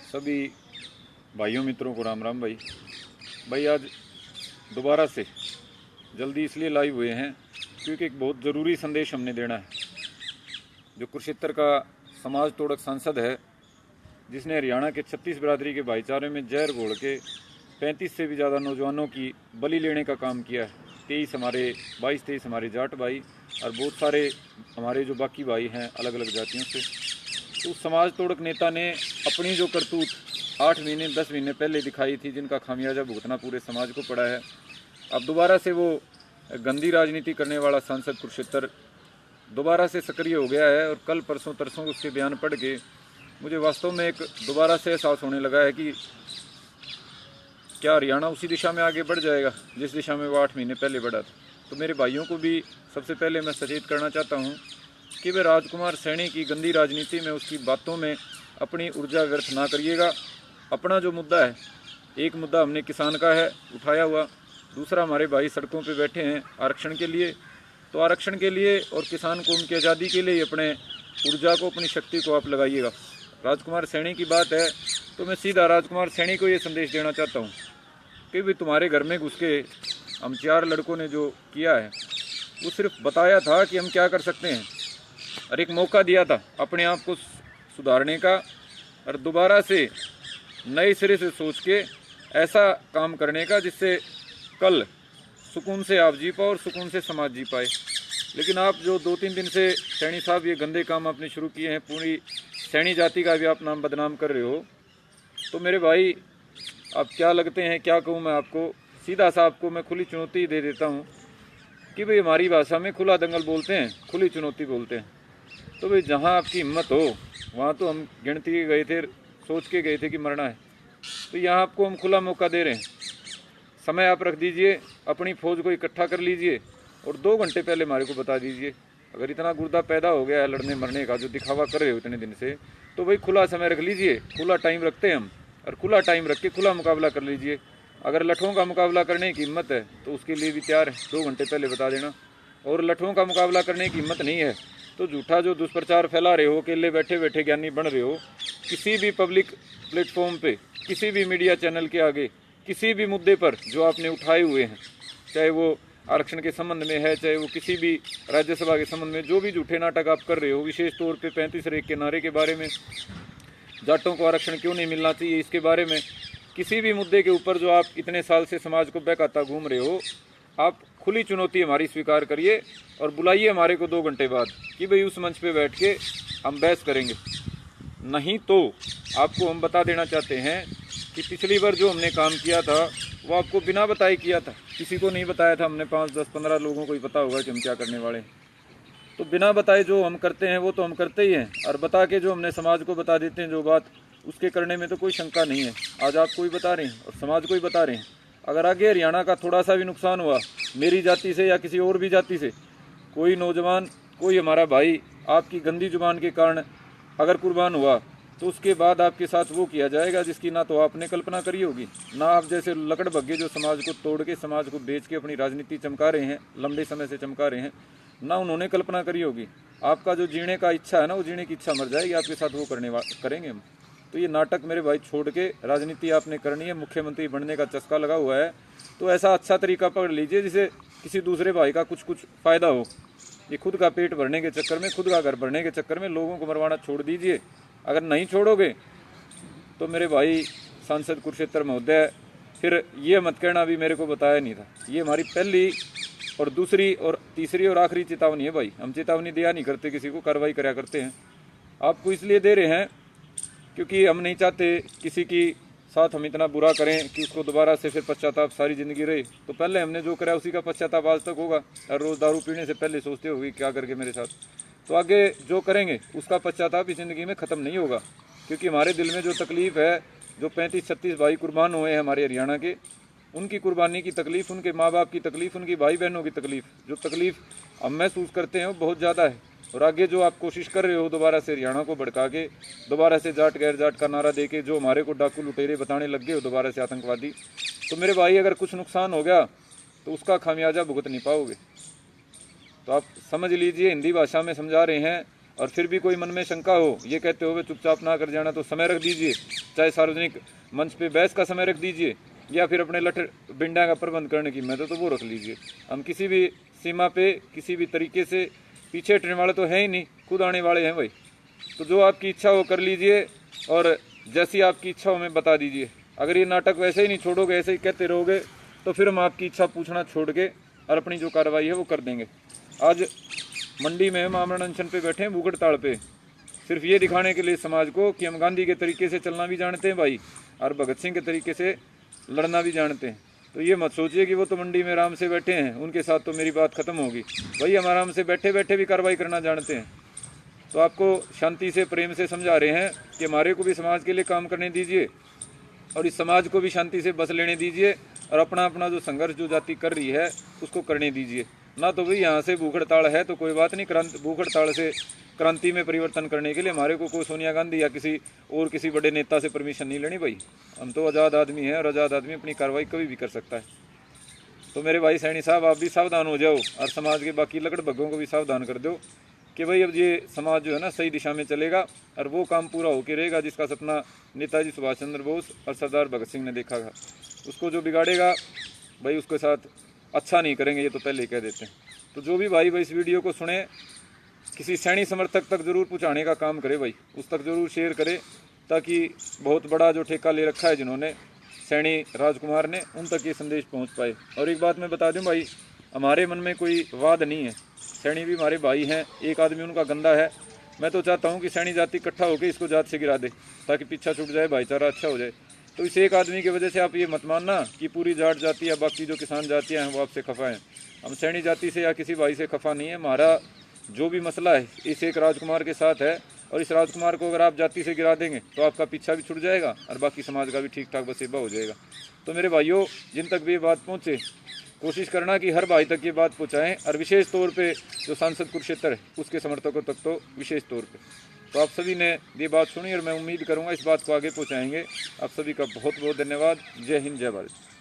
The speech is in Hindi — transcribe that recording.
सभी भाइयों मित्रों को राम राम। भाई आज दोबारा से जल्दी इसलिए लाइव हुए हैं क्योंकि एक बहुत ज़रूरी संदेश हमने देना है। जो कुरुक्षेत्र का समाज तोड़क सांसद है, जिसने हरियाणा के 36 बिरादरी के भाईचारे में जहर घोल के 35 से भी ज़्यादा नौजवानों की बलि लेने का काम किया है। 22-23 हमारे जाट भाई और बहुत सारे हमारे जो बाकी भाई हैं अलग अलग जातियों से। तो उस समाज तोड़क नेता ने अपनी जो करतूत 8 महीने 10 महीने पहले दिखाई थी, जिनका खामियाजा भुगतना पूरे समाज को पड़ा है। अब दोबारा से वो गंदी राजनीति करने वाला सांसद कुरुक्षेत्र दोबारा से सक्रिय हो गया है। और कल परसों तरसों उसके बयान पढ़ के मुझे वास्तव में एक दोबारा से एहसास होने लगा है कि क्या हरियाणा उसी दिशा में आगे बढ़ जाएगा जिस दिशा में वो 8 महीने पहले बढ़ा था। तो मेरे भाइयों को भी सबसे पहले मैं सचेत करना चाहता हूँ कि वे राजकुमार सैनी की गंदी राजनीति में, उसकी बातों में अपनी ऊर्जा व्यर्थ ना करिएगा। अपना जो मुद्दा है, एक मुद्दा हमने किसान का है उठाया हुआ, दूसरा हमारे भाई सड़कों पे बैठे हैं आरक्षण के लिए। तो आरक्षण के लिए और किसान कौम की आज़ादी के लिए अपने ऊर्जा को, अपनी शक्ति को आप लगाइएगा। राजकुमार सैनी की बात है तो मैं सीधा राजकुमार सैनी को ये संदेश देना चाहता हूँ कि भी तुम्हारे घर में घुस के हम 4 लड़कों ने जो किया है वो सिर्फ बताया था कि हम क्या कर सकते हैं और एक मौका दिया था अपने आप को सुधारने का और दोबारा से नए सिरे से सोच के ऐसा काम करने का जिससे कल सुकून से आप जी पाओ और सुकून से समाज जी पाए। लेकिन आप जो 2-3 दिन से सैनी साहब ये गंदे काम आपने शुरू किए हैं, पूरी सैनी जाति का भी आप नाम बदनाम कर रहे हो। तो मेरे भाई आप क्या लगते हैं, क्या कहूँ मैं आपको, सीधा सा आपको मैं खुली चुनौती दे देता हूँ कि भाई हमारी भाषा में खुला दंगल बोलते हैं, खुली चुनौती बोलते हैं। तो भाई जहाँ आपकी हिम्मत हो वहाँ तो हम गिनती के गए थे, सोच के गए थे कि मरना है। तो यहाँ आपको हम खुला मौका दे रहे हैं। समय आप रख दीजिए, अपनी फौज को इकट्ठा कर लीजिए और 2 घंटे पहले हमारे को बता दीजिए। अगर इतना गुर्दा पैदा हो गया है लड़ने मरने का जो दिखावा कर रहे हो इतने दिन से, तो भाई खुला समय रख लीजिए। खुला टाइम रखते हैं हम और खुला टाइम रख के खुला मुकाबला कर लीजिए। अगर लठों का मुकाबला करने की हिम्मत है तो उसके लिए भी तैयार है, 2 घंटे पहले बता देना। और लठों का मुकाबला करने की हिम्मत नहीं है तो झूठा जो दुष्प्रचार फैला रहे हो, अकेले बैठे बैठे ज्ञानी बन रहे हो, किसी भी पब्लिक प्लेटफॉर्म पे, किसी भी मीडिया चैनल के आगे, किसी भी मुद्दे पर जो आपने उठाए हुए हैं, चाहे वो आरक्षण के संबंध में है, चाहे वो किसी भी राज्यसभा के संबंध में, जो भी झूठे नाटक आप कर रहे हो, विशेष तौर पे 35 रेख के नारे के बारे में, जाटों को आरक्षण क्यों नहीं मिलना चाहिए इसके बारे में, किसी भी मुद्दे के ऊपर जो आप इतने साल से समाज को बहकाता घूम रहे हो, आप खुली चुनौती हमारी स्वीकार करिए और बुलाइए हमारे को 2 घंटे बाद कि भाई उस मंच पे बैठ के हम बहस करेंगे। नहीं तो आपको हम बता देना चाहते हैं कि पिछली बार जो हमने काम किया था वो आपको बिना बताए किया था, किसी को नहीं बताया था हमने। 5, 10, 15 लोगों को ही पता होगा कि हम क्या करने वाले हैं। तो बिना बताए जो हम करते हैं वो तो हम करते ही हैं, और बता के जो हमने समाज को बता देते हैं जो बात, उसके करने में तो कोई शंका नहीं है। आज आपको ही बता रहे हैं और समाज को ही बता रहे हैं। अगर आगे हरियाणा का थोड़ा सा भी नुकसान हुआ मेरी जाति से या किसी और भी जाति से, कोई नौजवान, कोई हमारा भाई आपकी गंदी जुबान के कारण अगर कुर्बान हुआ, तो उसके बाद आपके साथ वो किया जाएगा जिसकी ना तो आपने कल्पना करी होगी, ना आप जैसे लकड़ बग्गे जो समाज को तोड़ के, समाज को बेच के अपनी राजनीति चमका रहे हैं, लंबे समय से चमका रहे हैं, ना उन्होंने कल्पना करी होगी। आपका जो जीने का इच्छा है ना, वो जीने की इच्छा मर जाएगी आपके साथ, वो करेंगे हम। तो ये नाटक मेरे भाई छोड़ के राजनीति आपने करनी है। मुख्यमंत्री बनने का चस्का लगा हुआ है तो ऐसा अच्छा तरीका पकड़ लीजिए जिसे किसी दूसरे भाई का कुछ फ़ायदा हो। ये खुद का पेट भरने के चक्कर में, खुद का घर भरने के चक्कर में लोगों को मरवाना छोड़ दीजिए। अगर नहीं छोड़ोगे तो मेरे भाई सांसद कुरुक्षेत्र महोदय, फिर ये मत कहना भी मेरे को बताया नहीं था। ये हमारी पहली और दूसरी और तीसरी और आखिरी चेतावनी है भाई। हम चेतावनी दिया नहीं करते किसी को, कार्रवाई कराया करते हैं। आपको इसलिए दे रहे हैं क्योंकि हम नहीं चाहते किसी की साथ हम इतना बुरा करें कि उसको दोबारा से फिर पश्चाताप सारी ज़िंदगी रहे। तो पहले हमने जो करा उसी का पश्चाताप आज तक होगा। हर रोज़ दारू पीने से पहले सोचते होगी क्या करके मेरे साथ, तो आगे जो करेंगे उसका पश्चाताप इस ज़िंदगी में ख़त्म नहीं होगा। क्योंकि हमारे दिल में जो तकलीफ़ है, जो 35-36 भाई कुर्बान हुए हैं हमारे हरियाणा के, उनकी कुर्बानी की तकलीफ़, उनके माँ बाप की तकलीफ़, उनकी भाई बहनों की तकलीफ़, जो तकलीफ़ हम महसूस करते हैं वो बहुत ज़्यादा है। और आगे जो आप कोशिश कर रहे हो दोबारा से हरियाणा को भड़का के, दोबारा से जाट गैर जाट का नारा दे के जो हमारे को डाकू लुटेरे बताने लग गए हो, दोबारा से आतंकवादी, तो मेरे भाई अगर कुछ नुकसान हो गया तो उसका खामियाजा भुगत नहीं पाओगे। तो आप समझ लीजिए, हिंदी भाषा में समझा रहे हैं और फिर भी कोई मन में शंका हो, ये कहते हुए चुपचाप ना कर जाना, तो समय रख दीजिए, चाहे सार्वजनिक मंच पे बहस का समय रख दीजिए या फिर अपने लठ बिंडा का प्रबंध करने की मेहनत तो वो रख लीजिए। हम किसी भी सीमा पे किसी भी तरीके से पीछे हटने वाले तो हैं ही नहीं, खुद आने वाले हैं भाई। तो जो आपकी इच्छा हो कर लीजिए और जैसी आपकी इच्छा हो हमें बता दीजिए। अगर ये नाटक वैसे ही नहीं छोड़ोगे, ऐसे ही कहते रहोगे, तो फिर हम आपकी इच्छा पूछना छोड़ के और अपनी जो कार्रवाई है वो कर देंगे। आज मंडी में हम आमरण अनशन पे बैठे हैं, भूख हड़ताल पे, सिर्फ ये दिखाने के लिए समाज को कि हम गांधी के तरीके से चलना भी जानते हैं भाई, और भगत सिंह के तरीके से लड़ना भी जानते हैं। तो ये मत सोचिए कि वो तो मंडी में आराम से बैठे हैं, उनके साथ तो मेरी बात खत्म होगी। भाई हम आराम से बैठे बैठे भी कार्रवाई करना जानते हैं। तो आपको शांति से प्रेम से समझा रहे हैं कि हमारे को भी समाज के लिए काम करने दीजिए और इस समाज को भी शांति से बस लेने दीजिए और अपना अपना जो संघर्ष जो जाति कर रही है उसको करने दीजिए। ना तो भाई यहाँ से भूख हड़ताल है तो कोई बात नहीं, भूख हड़ताल से क्रांति में परिवर्तन करने के लिए हमारे को कोई सोनिया गांधी या किसी बड़े नेता से परमिशन नहीं लेनी भाई। हम तो आज़ाद आदमी हैं और आज़ाद आदमी अपनी कार्रवाई कभी भी कर सकता है। तो मेरे भाई सैनी साहब, आप भी सावधान हो जाओ और समाज के बाकी लकड़ भग्गों को भी सावधान कर दो कि भाई अब ये समाज जो है ना सही दिशा में चलेगा और वो काम पूरा होकर रहेगा जिसका सपना नेताजी सुभाष चंद्र बोस और सरदार भगत सिंह ने देखा था। उसको जो बिगाड़ेगा भाई उसके साथ अच्छा नहीं करेंगे, ये तो पहले ही कह देते हैं। तो जो भी भाई इस वीडियो को सुने, किसी सैनी समर्थक तक जरूर पहुँचाने का काम करे भाई, उस तक जरूर शेयर करे ताकि बहुत बड़ा जो ठेका ले रखा है जिन्होंने सैनी राजकुमार ने, उन तक ये संदेश पहुंच पाए। और एक बात मैं बता दूं भाई, हमारे मन में कोई वाद नहीं है, सैनी भी हमारे भाई हैं। एक आदमी उनका गंदा है, मैं तो चाहता हूं कि सैनी जाति इकट्ठा होकर इसको जात से गिरा दे ताकि पीछा छूट जाए, भाईचारा अच्छा हो जाए। तो इस एक आदमी की वजह से आप ये मत मानना कि पूरी जाट जाति या बाकी जो किसान जातियाँ हैं वो आपसे खफा हैं। हम सैनी जाति से या किसी भाई से खफा नहीं है। हमारा जो भी मसला है इस एक राजकुमार के साथ है और इस राजकुमार को अगर आप जाति से गिरा देंगे तो आपका पीछा भी छूट जाएगा और बाकी समाज का भी ठीक ठाक बसेबा हो जाएगा। तो मेरे भाइयों, जिन तक भी ये बात पहुँचे, कोशिश करना कि हर भाई तक ये बात पहुँचाएँ और विशेष तौर पे जो सांसद कुरुक्षेत्र है उसके समर्थकों तक तो विशेष तौर पे। तो आप सभी ने ये बात सुनी और मैं उम्मीद करूँगा इस बात को आगे पहुँचाएँगे। आप सभी का बहुत बहुत धन्यवाद। जय हिंद, जय भारत।